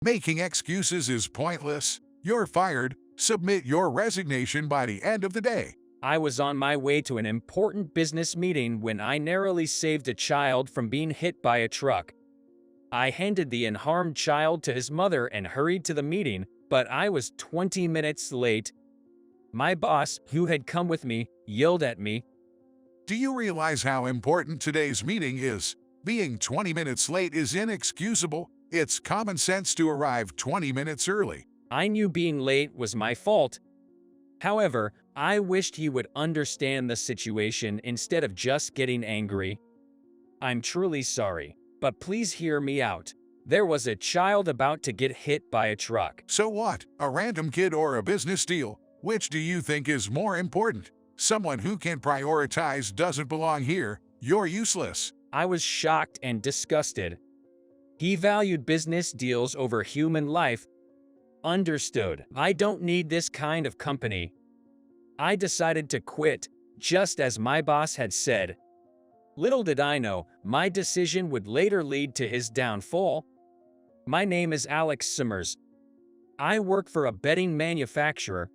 Making excuses is pointless. You're fired. Submit your resignation by the end of the day. I was on my way to an important business meeting when I narrowly saved a child from being hit by a truck. I handed the unharmed child to his mother and hurried to the meeting, but I was 20 minutes late. My boss, who had come with me, yelled at me. Do you realize how important today's meeting is? Being 20 minutes late is inexcusable. It's common sense to arrive 20 minutes early. I knew being late was my fault. However, I wished he would understand the situation instead of just getting angry. I'm truly sorry, but please hear me out. There was a child about to get hit by a truck. So what? A random kid or a business deal? Which do you think is more important? Someone who can prioritize doesn't belong here. You're useless. I was shocked and disgusted. He valued business deals over human life. Understood. I don't need this kind of company. I decided to quit, just as my boss had said. Little did I know, my decision would later lead to his downfall. My name is Alex Summers. I work for a bedding manufacturer.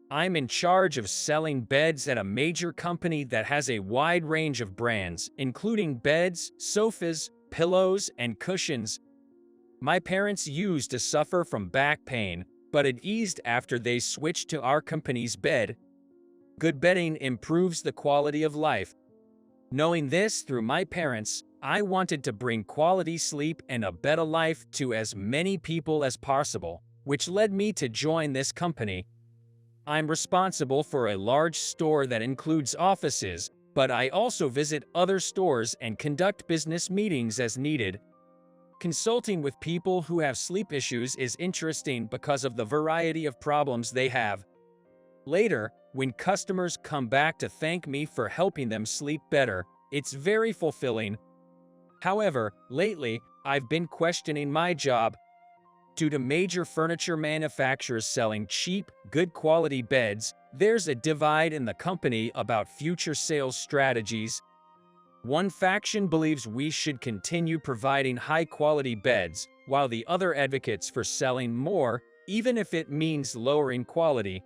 I'm in charge of selling beds at a major company that has a wide range of brands, including beds, sofas, pillows, and cushions. My parents used to suffer from back pain, but it eased after they switched to our company's bed. Good bedding improves the quality of life. Knowing this through my parents, I wanted to bring quality sleep and a better life to as many people as possible, which led me to join this company. I'm responsible for a large store that includes offices, but I also visit other stores and conduct business meetings as needed. Consulting with people who have sleep issues is interesting because of the variety of problems they have. Later, when customers come back to thank me for helping them sleep better, it's very fulfilling. However, lately, I've been questioning my job. Due to major furniture manufacturers selling cheap, good-quality beds, there's a divide in the company about future sales strategies. One faction believes we should continue providing high-quality beds, while the other advocates for selling more, even if it means lowering quality.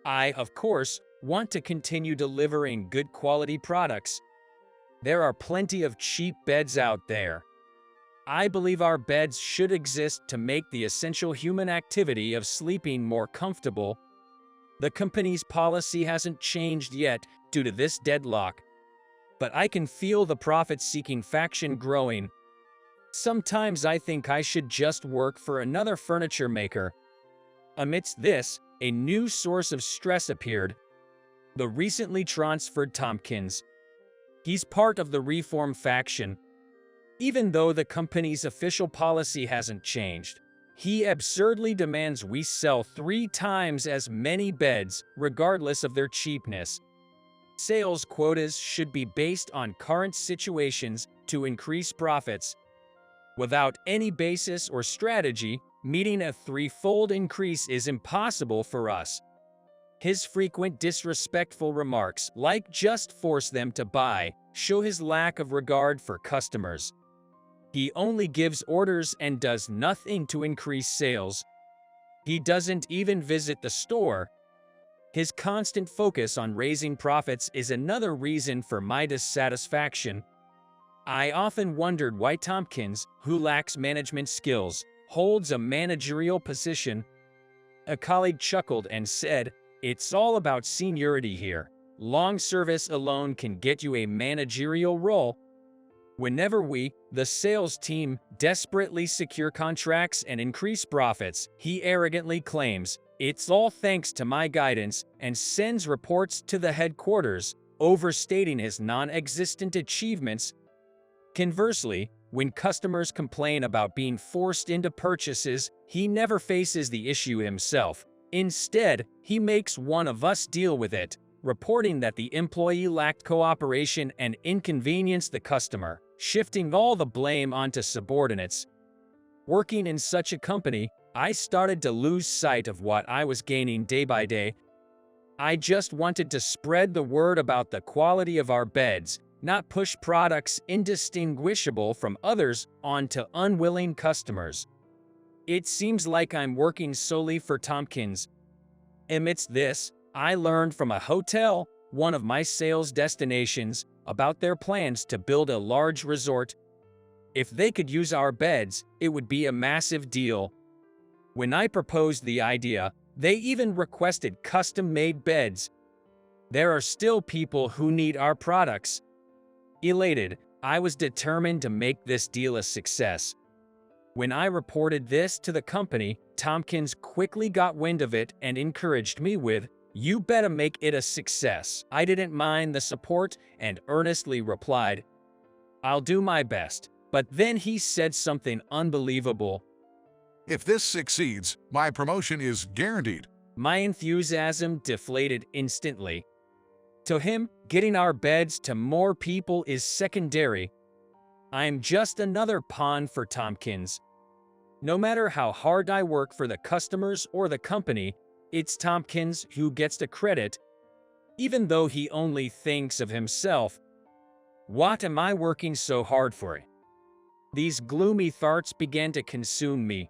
I, of course, want to continue delivering good quality products. There are plenty of cheap beds out there. I believe our beds should exist to make the essential human activity of sleeping more comfortable. The company's policy hasn't changed yet due to this deadlock, but I can feel the profit-seeking faction growing. Sometimes I think I should just work for another furniture maker. Amidst this, a new source of stress appeared: the recently transferred Tomkins. He's part of the Reform faction. Even though the company's official policy hasn't changed, he absurdly demands we sell 3 times as many beds, regardless of their cheapness. Sales quotas should be based on current situations to increase profits. Without any basis or strategy, meeting a 3-fold increase is impossible for us. His frequent disrespectful remarks, like "just force them to buy," show his lack of regard for customers. He only gives orders and does nothing to increase sales. He doesn't even visit the store. His constant focus on raising profits is another reason for my dissatisfaction. I often wondered why Tomkins, who lacks management skills, holds a managerial position. A colleague chuckled and said, "It's all about seniority here. Long service alone can get you a managerial role." Whenever we, the sales team, desperately secure contracts and increase profits, he arrogantly claims, "It's all thanks to my guidance," and sends reports to the headquarters, overstating his non-existent achievements. Conversely, when customers complain about being forced into purchases, he never faces the issue himself. Instead, he makes one of us deal with it, reporting that the employee lacked cooperation and inconvenienced the customer, shifting all the blame onto subordinates. Working in such a company, I started to lose sight of what I was gaining day by day. I just wanted to spread the word about the quality of our beds, not push products indistinguishable from others onto unwilling customers. It seems like I'm working solely for Tomkins. Amidst this, I learned from a hotel, one of my sales destinations, about their plans to build a large resort. If they could use our beds, it would be a massive deal. When I proposed the idea, they even requested custom-made beds. There are still people who need our products. Elated, I was determined to make this deal a success. When I reported this to the company, Tomkins quickly got wind of it and encouraged me with, "You better make it a success." I didn't mind the support and earnestly replied, "I'll do my best." But then he said something unbelievable. If this succeeds, my promotion is guaranteed. My enthusiasm deflated instantly. To him, getting our beds to more people is secondary. I'm just another pawn for Tomkins. No matter how hard I work for the customers or the company, it's Tomkins who gets the credit, even though he only thinks of himself. What am I working so hard for? These gloomy thoughts began to consume me.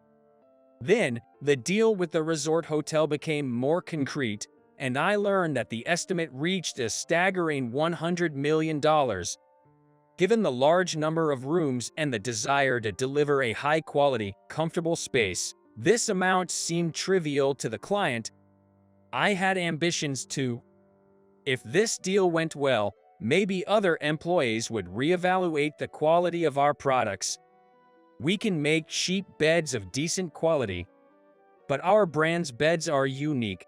Then, the deal with the resort hotel became more concrete, and I learned that the estimate reached a staggering $100 million. Given the large number of rooms and the desire to deliver a high-quality, comfortable space, this amount seemed trivial to the client. I had ambitions too. If this deal went well, maybe other employees would reevaluate the quality of our products. We can make cheap beds of decent quality, but our brand's beds are unique.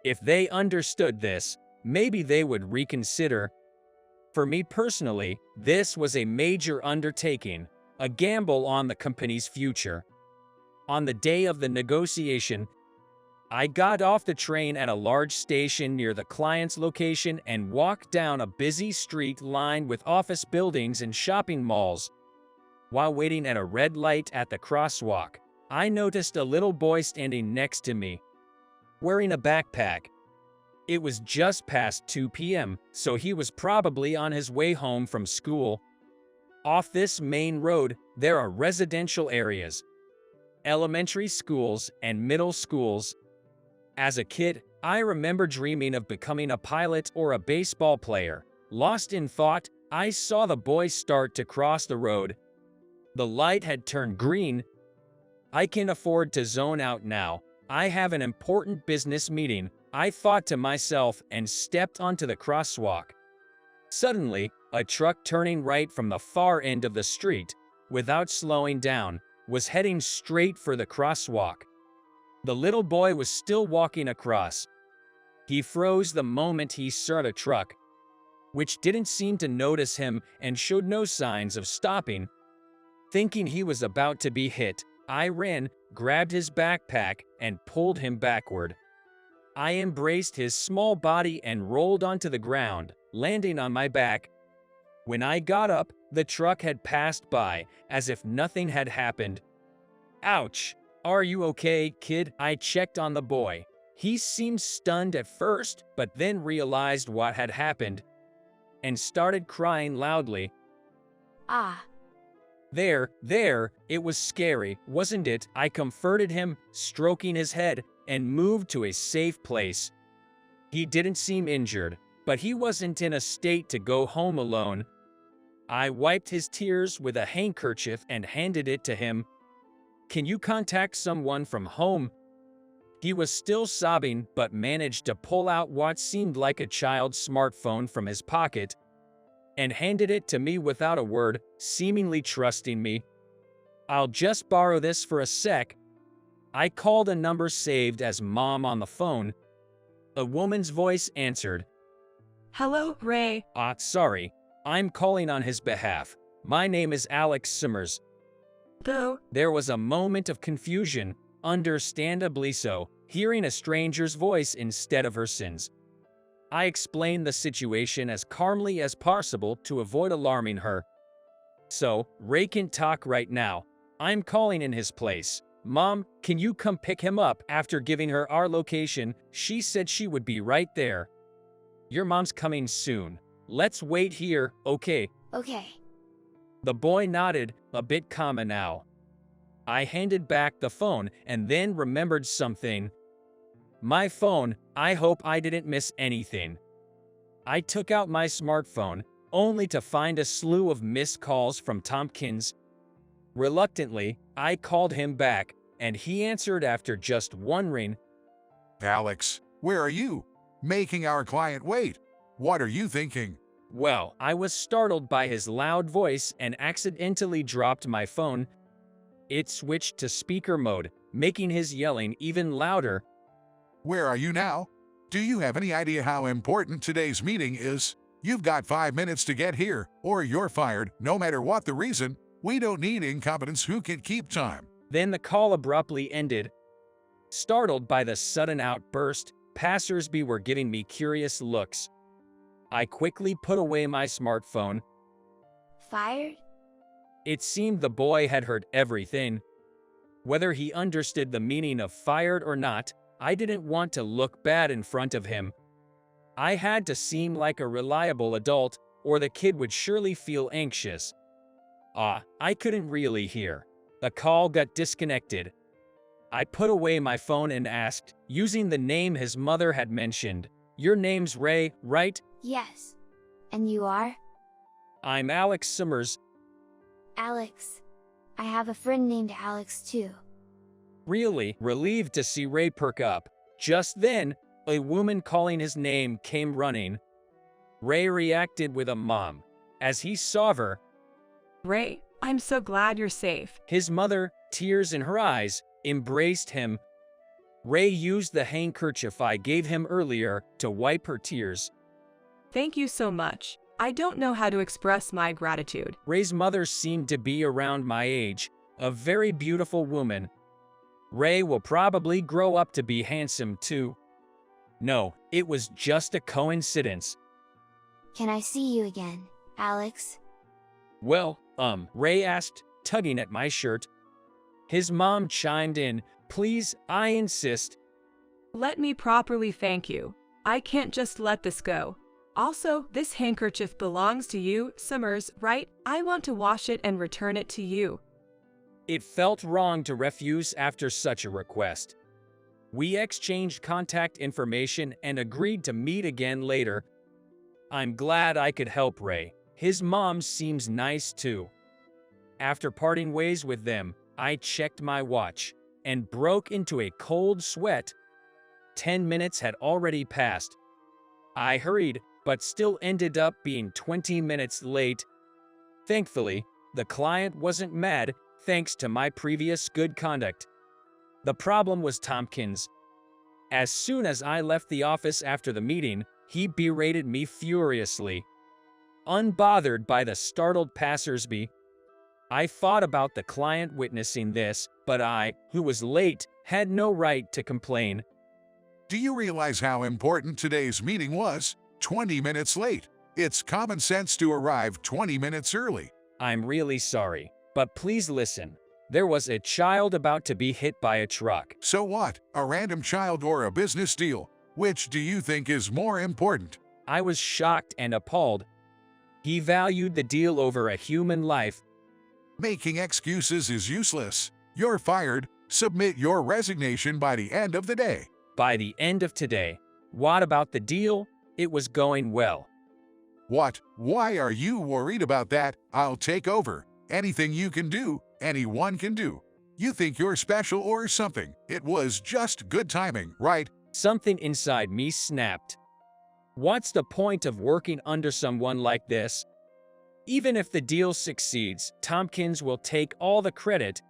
If they understood this, maybe they would reconsider. For me personally, this was a major undertaking, a gamble on the company's future. On the day of the negotiation, I got off the train at a large station near the client's location and walked down a busy street lined with office buildings and shopping malls. While waiting at a red light at the crosswalk, I noticed a little boy standing next to me, wearing a backpack. It was just past 2 p.m., so he was probably on his way home from school. Off this main road, there are residential areas, elementary schools, and middle schools. As a kid, I remember dreaming of becoming a pilot or a baseball player. Lost in thought, I saw the boy start to cross the road. The light had turned green. I can afford to zone out now. I have an important business meeting, I thought to myself, and stepped onto the crosswalk. Suddenly, a truck turning right from the far end of the street, without slowing down, was heading straight for the crosswalk. The little boy was still walking across. He froze the moment he saw the truck, which didn't seem to notice him and showed no signs of stopping. Thinking he was about to be hit, I ran, grabbed his backpack, and pulled him backward. I embraced his small body and rolled onto the ground, landing on my back. When I got up, the truck had passed by, as if nothing had happened. Ouch! Are you okay, kid? I checked on the boy. He seemed stunned at first, but then realized what had happened, and started crying loudly. Ah. There, it was scary, wasn't it? I comforted him, stroking his head, and moved to a safe place. He didn't seem injured, but he wasn't in a state to go home alone. I wiped his tears with a handkerchief and handed it to him. Can you contact someone from home? He was still sobbing, but managed to pull out what seemed like a child's smartphone from his pocket and handed it to me without a word, seemingly trusting me. I'll just borrow this for a sec. I called a number saved as Mom on the phone. A woman's voice answered. Hello, Ray. Sorry. I'm calling on his behalf. My name is Alex Summers. Though. There was a moment of confusion, understandably so, hearing a stranger's voice instead of her sins. I explained the situation as calmly as possible to avoid alarming her. So, Ray can talk right now. I'm calling in his place. Mom, can you come pick him up? After giving her our location, she said she would be right there. Your mom's coming soon. Let's wait here, okay? Okay. The boy nodded, a bit calmer now. I handed back the phone and then remembered something. My phone, I hope I didn't miss anything. I took out my smartphone, only to find a slew of missed calls from Tomkins. Reluctantly, I called him back, and he answered after just one ring. Alex, where are you? Making our client wait. What are you thinking? Well, I was startled by his loud voice and accidentally dropped my phone. It switched to speaker mode, making his yelling even louder. Where are you now? Do you have any idea how important today's meeting is? You've got 5 minutes to get here, or you're fired, no matter what the reason. We don't need incompetents who can keep time. Then the call abruptly ended. Startled by the sudden outburst, passersby were giving me curious looks. I quickly put away my smartphone. Fired? It seemed the boy had heard everything. Whether he understood the meaning of fired or not, I didn't want to look bad in front of him. I had to seem like a reliable adult, or the kid would surely feel anxious. I couldn't really hear. The call got disconnected. I put away my phone and asked, using the name his mother had mentioned, "Your name's Ray, right?" Yes. And you are? "I'm Alex Summers." Alex. I have a friend named Alex too. Really relieved to see Ray perk up. Just then, a woman calling his name came running. Ray reacted with a mom. As he saw her, Ray, I'm so glad you're safe. his mother, tears in her eyes, embraced him. Ray used the handkerchief I gave him earlier to wipe her tears. Thank you so much. I don't know how to express my gratitude. Ray's mother seemed to be around my age, a very beautiful woman. Ray will probably grow up to be handsome too. No, it was just a coincidence. Can I see you again, Alex? Well, Ray asked, tugging at my shirt. His mom chimed in, "Please, I insist." Let me properly thank you. I can't just let this go. Also, this handkerchief belongs to you, Summers, right? I want to wash it and return it to you. It felt wrong to refuse after such a request. We exchanged contact information and agreed to meet again later. I'm glad I could help Ray. His mom seems nice too. After parting ways with them, I checked my watch and broke into a cold sweat. 10 minutes had already passed. I hurried, but still ended up being 20 minutes late. Thankfully, the client wasn't mad thanks to my previous good conduct. The problem was Tomkins. As soon as I left the office after the meeting, he berated me furiously. Unbothered by the startled passersby, I thought about the client witnessing this, but I, who was late, had no right to complain. Do you realize how important today's meeting was? 20 minutes late. It's common sense to arrive 20 minutes early. I'm really sorry, but please listen. There was a child about to be hit by a truck. So what? A random child or a business deal? Which do you think is more important? I was shocked and appalled. He valued the deal over a human life. Making excuses is useless. You're fired. Submit your resignation by the end of the day. By the end of today. What about the deal? It was going well. What? Why are you worried about that? I'll take over. Anything you can do, anyone can do. You think you're special or something. It was just good timing, right? Something inside me snapped. What's the point of working under someone like this? Even if the deal succeeds, Tomkins will take all the credit.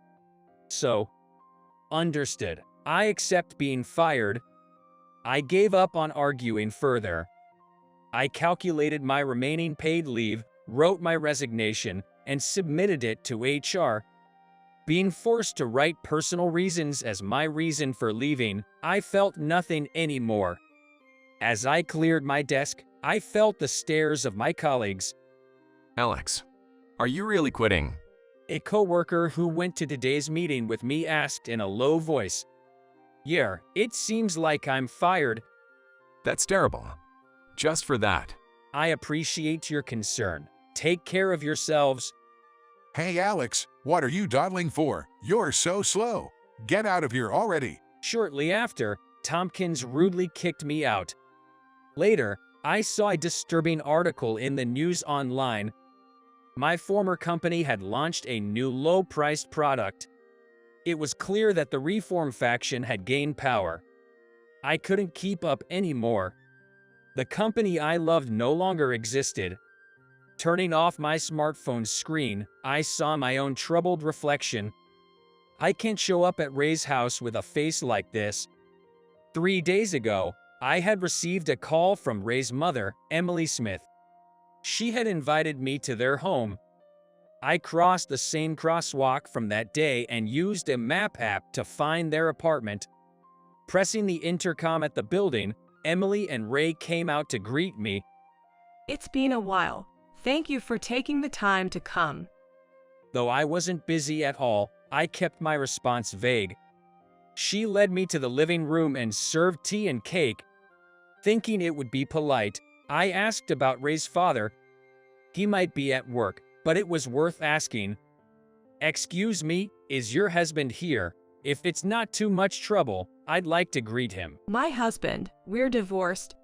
So, understood. I accept being fired. I gave up on arguing further. I calculated my remaining paid leave, wrote my resignation, and submitted it to HR. Being forced to write personal reasons as my reason for leaving, I felt nothing anymore. As I cleared my desk, I felt the stares of my colleagues. Alex, are you really quitting? A coworker who went to today's meeting with me asked in a low voice. Yeah, it seems like I'm fired. That's terrible. Just for that. I appreciate your concern. Take care of yourselves. Hey Alex, What are you dawdling for? You're so slow. Get out of here already. Shortly after, Tomkins rudely kicked me out. Later, I saw a disturbing article in the news online. My former company had launched a new low-priced product. It was clear that the reform faction had gained power. I couldn't keep up anymore. The company I loved no longer existed. Turning off my smartphone's screen, I saw my own troubled reflection. I can't show up at Ray's house with a face like this. 3 days ago, I had received a call from Ray's mother, Emily Smith. She had invited me to their home. I crossed the same crosswalk from that day and used a map app to find their apartment. Pressing the intercom at the building, Emily and Ray came out to greet me. It's been a while. Thank you for taking the time to come. Though I wasn't busy at all, I kept my response vague. She led me to the living room and served tea and cake. Thinking it would be polite, I asked about Ray's father. He might be at work, but it was worth asking. "Excuse me, is your husband here? If it's not too much trouble, I'd like to greet him." My husband, we're divorced.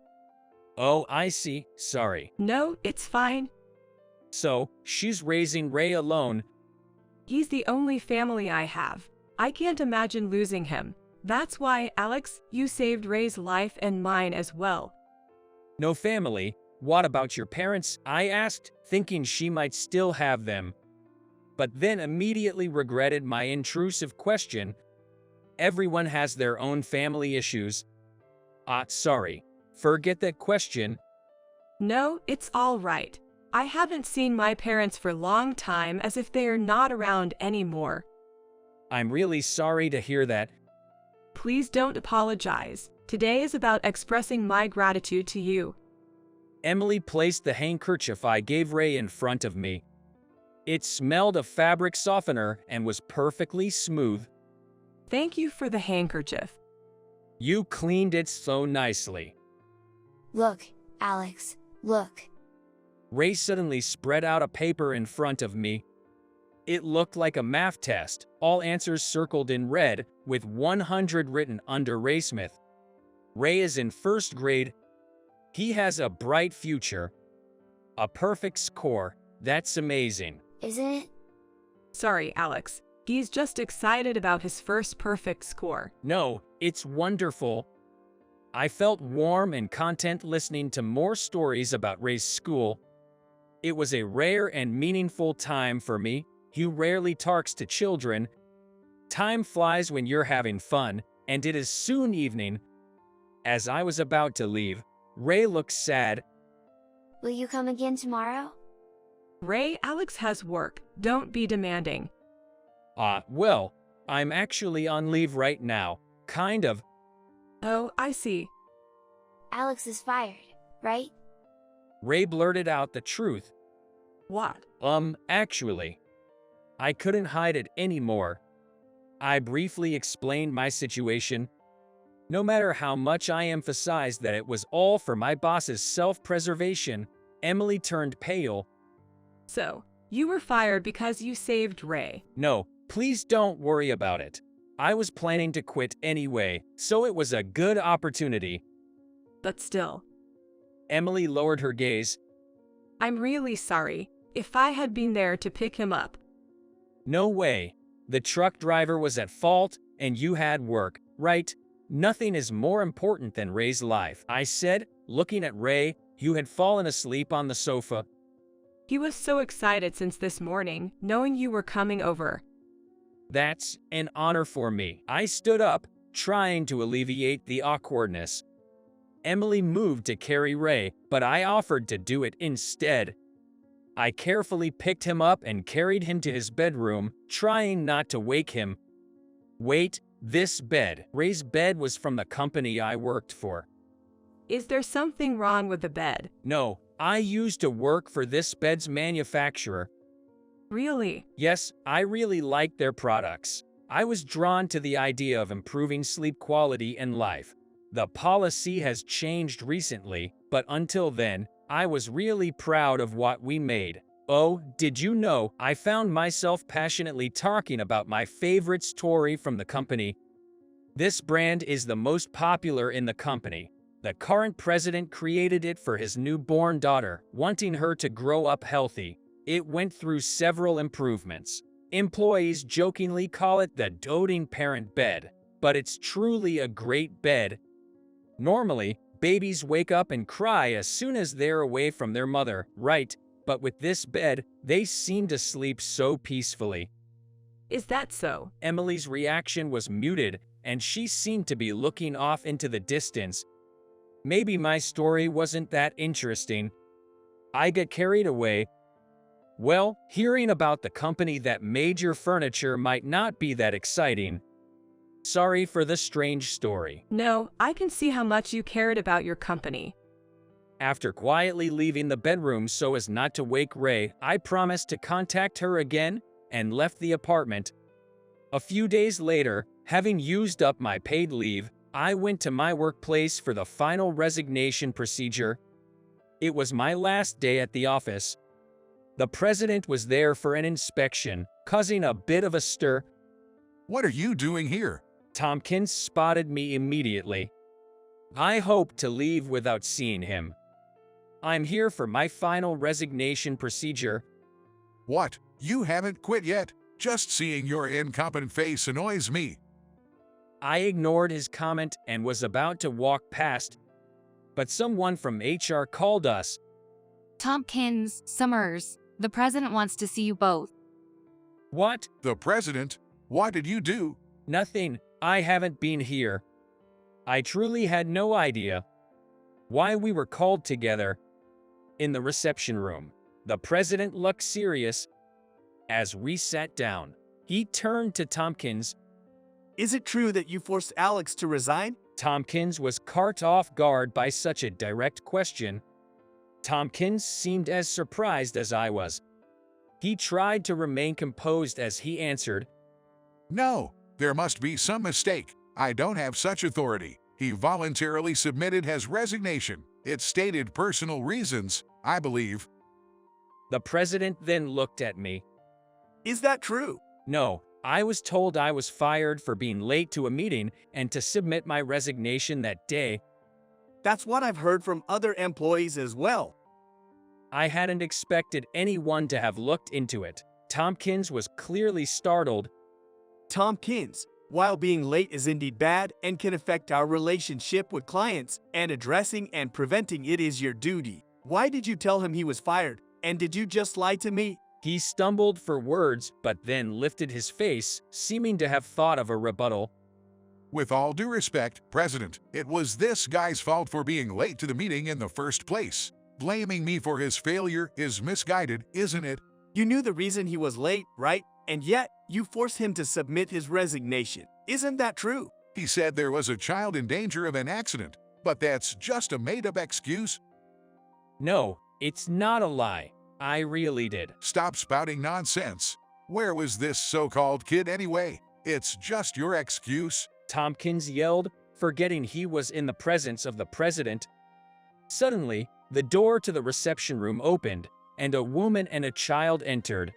"Oh, I see, sorry." No, it's fine. "So, she's raising Ray alone." He's the only family I have. I can't imagine losing him. That's why, Alex, you saved Ray's life and mine as well. "No family? What about your parents?" I asked, thinking she might still have them. But then immediately regretted my intrusive question. Everyone has their own family issues. Sorry. Forget that question. No, it's all right. I haven't seen my parents for a long time, as if they are not around anymore. I'm really sorry to hear that. Please don't apologize. Today is about expressing my gratitude to you. Emily placed the handkerchief I gave Ray in front of me. It smelled of fabric softener and was perfectly smooth. Thank you for the handkerchief. You cleaned it so nicely. Look, Alex, look. Ray suddenly spread out a paper in front of me. It looked like a math test, all answers circled in red, with 100 written under Ray Smith. Ray is in first grade. He has a bright future. A perfect score. That's amazing. Isn't it? Sorry, Alex. He's just excited about his first perfect score. No, it's wonderful. I felt warm and content listening to more stories about Ray's school. It was a rare and meaningful time for me. He rarely talks to children. Time flies when you're having fun, and it is soon evening. As I was about to leave, Ray looked sad. Will you come again tomorrow? Ray, Alex has work. Don't be demanding. Well, I'm actually on leave right now. Kind of. Oh, I see. Alex is fired, right? Ray blurted out the truth. What? Actually. I couldn't hide it anymore. I briefly explained my situation. No matter how much I emphasized that it was all for my boss's self-preservation, Emily turned pale. So, you were fired because you saved Ray. No, please don't worry about it. I was planning to quit anyway, so it was a good opportunity. But still. Emily lowered her gaze. I'm really sorry. If I had been there to pick him up. No way. The truck driver was at fault, and you had work, right? Nothing is more important than Ray's life, I said, looking at Ray, who had fallen asleep on the sofa. He was so excited since this morning, knowing you were coming over. That's an honor for me. I stood up, trying to alleviate the awkwardness. Emily moved to carry Ray, but I offered to do it instead. I carefully picked him up and carried him to his bedroom, trying not to wake him. Wait, this bed. Ray's bed was from the company I worked for. Is there something wrong with the bed? No, I used to work for this bed's manufacturer. Really? Yes, I really liked their products. I was drawn to the idea of improving sleep quality and life. The policy has changed recently, but until then, I was really proud of what we made. Oh, did you know, I found myself passionately talking about my favorite story from the company. This brand is the most popular in the company. The current president created it for his newborn daughter, wanting her to grow up healthy. It went through several improvements. Employees jokingly call it the doting parent bed, but it's truly a great bed. Normally, babies wake up and cry as soon as they're away from their mother, right? But with this bed, they seem to sleep so peacefully. Is that so? Emily's reaction was muted, and she seemed to be looking off into the distance. Maybe my story wasn't that interesting. I get carried away. Well, hearing about the company that made your furniture might not be that exciting. Sorry for the strange story. No, I can see how much you cared about your company. After quietly leaving the bedroom so as not to wake Ray, I promised to contact her again and left the apartment. A few days later, having used up my paid leave, I went to my workplace for the final resignation procedure. It was my last day at the office. The president was there for an inspection, causing a bit of a stir. What are you doing here? Tomkins spotted me immediately. I hoped to leave without seeing him. I'm here for my final resignation procedure. What? You haven't quit yet? Just seeing your incompetent face annoys me. I ignored his comment and was about to walk past, but someone from HR called us. Tomkins, Summers, the president wants to see you both. What? The president? What did you do? Nothing. I haven't been here. I truly had no idea why we were called together. In the reception room, the president looked serious. As we sat down, he turned to Tomkins. Is it true that you forced Alex to resign? Tomkins was caught off guard by such a direct question. Tomkins seemed as surprised as I was. He tried to remain composed as he answered, No, there must be some mistake. I don't have such authority. He voluntarily submitted his resignation. It stated personal reasons, I believe. The president then looked at me. Is that true? No, I was told I was fired for being late to a meeting and to submit my resignation that day. That's what I've heard from other employees as well. I hadn't expected anyone to have looked into it. Tomkins was clearly startled. Tomkins, while being late is indeed bad and can affect our relationship with clients, and addressing and preventing it is your duty. Why did you tell him he was fired, and did you just lie to me? He stumbled for words, but then lifted his face, seeming to have thought of a rebuttal. With all due respect, President, it was this guy's fault for being late to the meeting in the first place. Blaming me for his failure is misguided, isn't it? You knew the reason he was late, right? And yet, you forced him to submit his resignation. Isn't that true? He said there was a child in danger of an accident, but that's just a made-up excuse. No, it's not a lie. I really did. Stop spouting nonsense. Where was this so-called kid anyway? It's just your excuse. Tomkins yelled, forgetting he was in the presence of the president. Suddenly, the door to the reception room opened, and a woman and a child entered.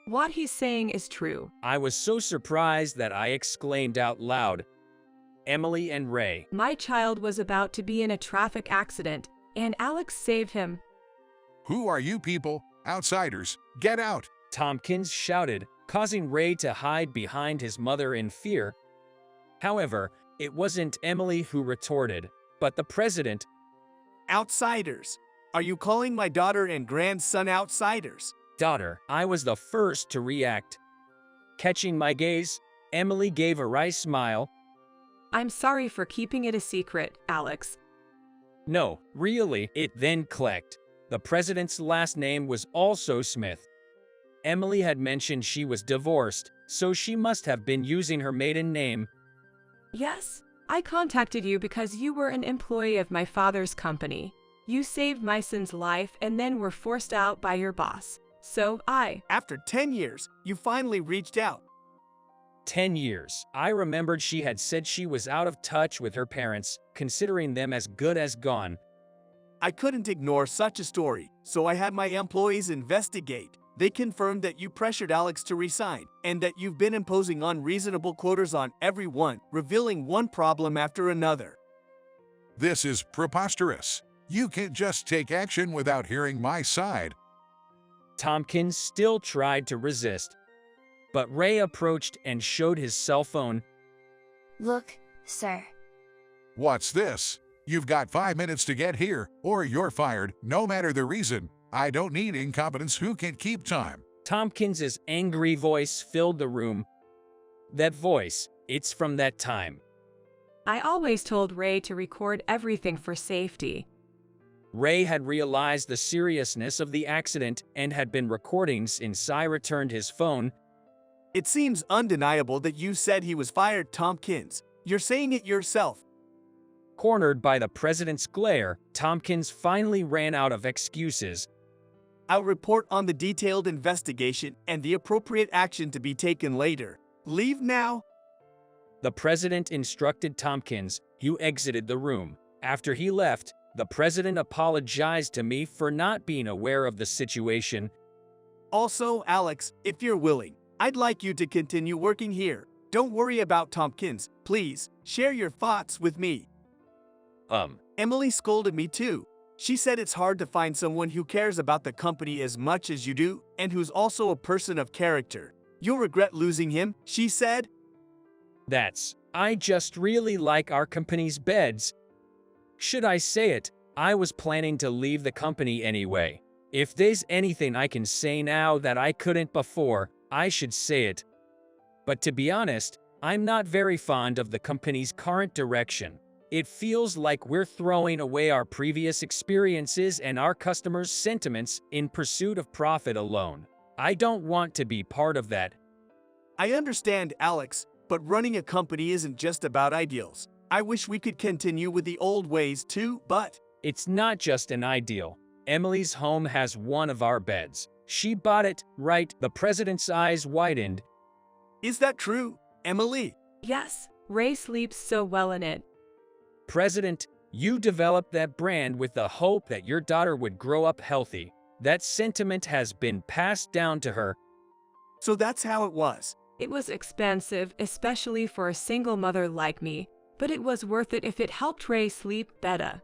What he's saying is true. I was so surprised that I exclaimed out loud, Emily and Ray. My child was about to be in a traffic accident, and Alex saved him. Who are you people? Outsiders. Get out. Tomkins shouted, causing Ray to hide behind his mother in fear. However, it wasn't Emily who retorted, but the president. Outsiders. Are you calling my daughter and grandson outsiders? Daughter, I was the first to react. Catching my gaze, Emily gave a wry smile. I'm sorry for keeping it a secret, Alex. No, really, it then clicked. The president's last name was also Smith. Emily had mentioned she was divorced, so she must have been using her maiden name. Yes, I contacted you because you were an employee of my father's company. You saved my son's life and then were forced out by your boss. So After 10 years, you finally reached out. 10 years. I remembered she had said she was out of touch with her parents, considering them as good as gone. I couldn't ignore such a story, so I had my employees investigate. They confirmed that you pressured Alex to resign, and that you've been imposing unreasonable quotas on everyone, revealing one problem after another. This is preposterous. You can't just take action without hearing my side. Tomkins still tried to resist, but Ray approached and showed his cell phone. Look, sir. What's this? You've got 5 minutes to get here, or you're fired, no matter the reason. I don't need incompetents who can keep time. Tomkins's angry voice filled the room. That voice, it's from that time. I always told Ray to record everything for safety. Ray had realized the seriousness of the accident and had been recording since Cy returned his phone. It seems undeniable that you said he was fired, Tomkins. You're saying it yourself. Cornered by the president's glare, Tomkins finally ran out of excuses. I'll report on the detailed investigation and the appropriate action to be taken later. Leave now. The president instructed Tomkins. You exited the room. After he left, the president apologized to me for not being aware of the situation. Also, Alex, if you're willing, I'd like you to continue working here. Don't worry about Tomkins. Please, share your thoughts with me. Emily scolded me too. She said it's hard to find someone who cares about the company as much as you do, and who's also a person of character. You'll regret losing him, she said. I just really like our company's beds. Should I say it, I was planning to leave the company anyway. If there's anything I can say now that I couldn't before, I should say it. But to be honest, I'm not very fond of the company's current direction. It feels like we're throwing away our previous experiences and our customers' sentiments in pursuit of profit alone. I don't want to be part of that. I understand, Alex, but running a company isn't just about ideals. I wish we could continue with the old ways too, but it's not just an ideal. Emily's home has one of our beds. She bought it, right? The president's eyes widened. Is that true, Emily? Yes, Ray sleeps so well in it. President, you developed that brand with the hope that your daughter would grow up healthy. That sentiment has been passed down to her. So that's how it was. It was expensive, especially for a single mother like me, but it was worth it if it helped Ray sleep better.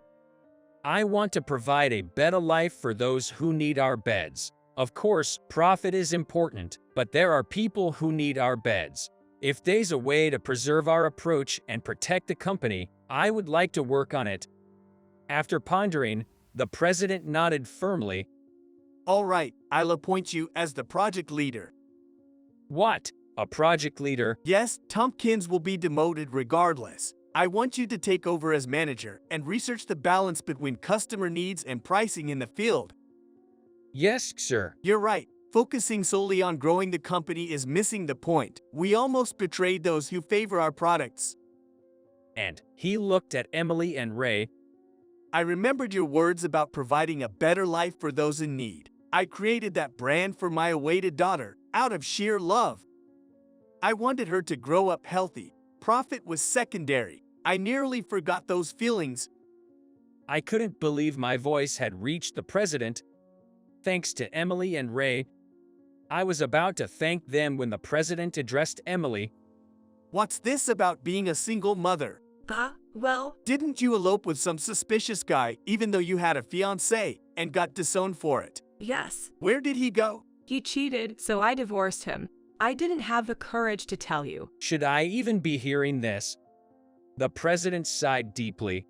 I want to provide a better life for those who need our beds. Of course, profit is important, but there are people who need our beds. If there's a way to preserve our approach and protect the company, I would like to work on it. After pondering, the president nodded firmly. All right, I'll appoint you as the project leader. What? A project leader? Yes, Tomkins will be demoted regardless. I want you to take over as manager and research the balance between customer needs and pricing in the field. Yes, sir. You're right. Focusing solely on growing the company is missing the point. We almost betrayed those who favor our products. And he looked at Emily and Ray. I remembered your words about providing a better life for those in need. I created that brand for my awaited daughter out of sheer love. I wanted her to grow up healthy. Profit was secondary. I nearly forgot those feelings. I couldn't believe my voice had reached the president. Thanks to Emily and Ray. I was about to thank them when the president addressed Emily. What's this about being a single mother? Well, Didn't you elope with some suspicious guy even though you had a fiancé and got disowned for it? yes. Where did he go? He cheated, so I divorced him. I didn't have the courage to tell you. Should I even be hearing this? The president sighed deeply.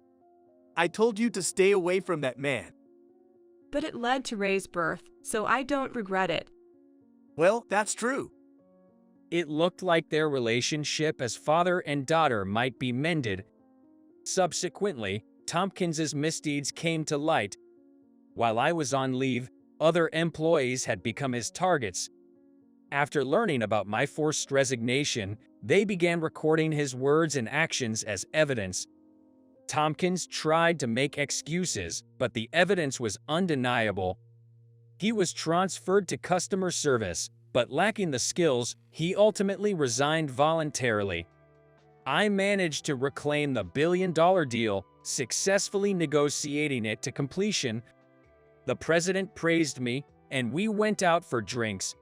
I told you to stay away from that man. But it led to Ray's birth, so I don't regret it. Well, that's true. It looked like their relationship as father and daughter might be mended. Subsequently, Tomkins's misdeeds came to light. While I was on leave, other employees had become his targets. After learning about my forced resignation, they began recording his words and actions as evidence. Tomkins tried to make excuses, but the evidence was undeniable. He was transferred to customer service, but lacking the skills, he ultimately resigned voluntarily. I managed to reclaim the billion-dollar deal, successfully negotiating it to completion. The president praised me, and we went out for drinks.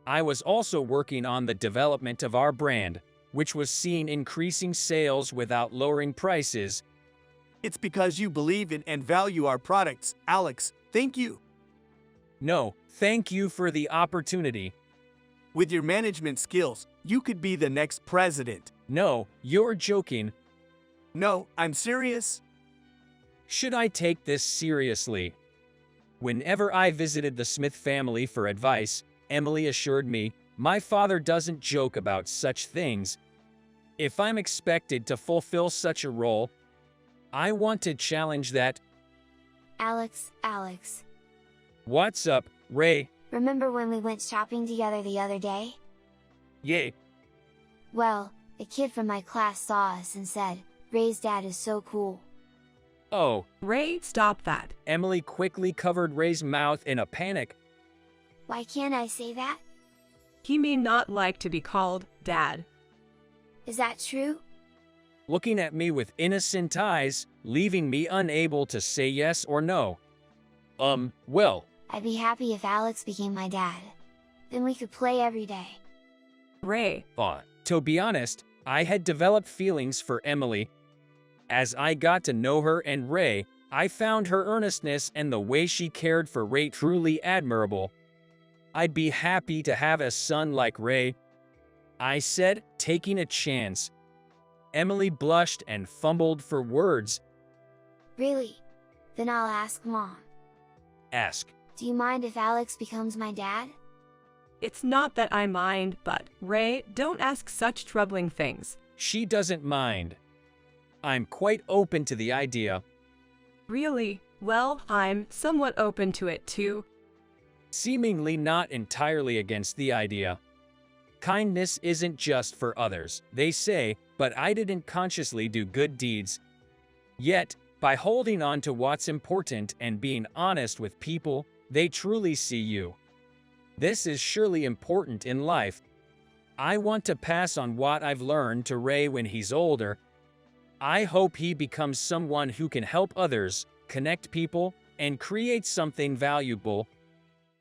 I was also working on the development of our brand, which was seeing increasing sales without lowering prices. It's because you believe in and value our products, Alex. Thank you. No, thank you for the opportunity. With your management skills, you could be the next president. No, you're joking. No, I'm serious. Should I take this seriously? Whenever I visited the Smith family for advice, Emily assured me, my father doesn't joke about such things. If I'm expected to fulfill such a role, I want to challenge that. Alex. What's up, Ray? Remember when we went shopping together the other day? Yay. Well, a kid from my class saw us and said, Ray's dad is so cool. Oh, Ray, stop that. Emily quickly covered Ray's mouth in a panic. Why can't I say that? He may not like to be called Dad. Is that true? Looking at me with innocent eyes, leaving me unable to say yes or no. Well. I'd be happy if Alex became my dad. Then we could play every day. Ray, To be honest, I had developed feelings for Emily. As I got to know her and Ray, I found her earnestness and the way she cared for Ray truly admirable. I'd be happy to have a son like Ray, I said, taking a chance. Emily blushed and fumbled for words. Really? Then I'll ask Mom. Ask. Do you mind if Alex becomes my dad? it's not that I mind, but, Ray, don't ask such troubling things. She doesn't mind. I'm quite open to the idea. Really? Well, I'm somewhat open to it too. Seemingly not entirely against the idea. Kindness isn't just for others, they say, but I didn't consciously do good deeds. Yet, by holding on to what's important and being honest with people, they truly see you. This is surely important in life. I want to pass on what I've learned to Ray when he's older. I hope he becomes someone who can help others, connect people, and create something valuable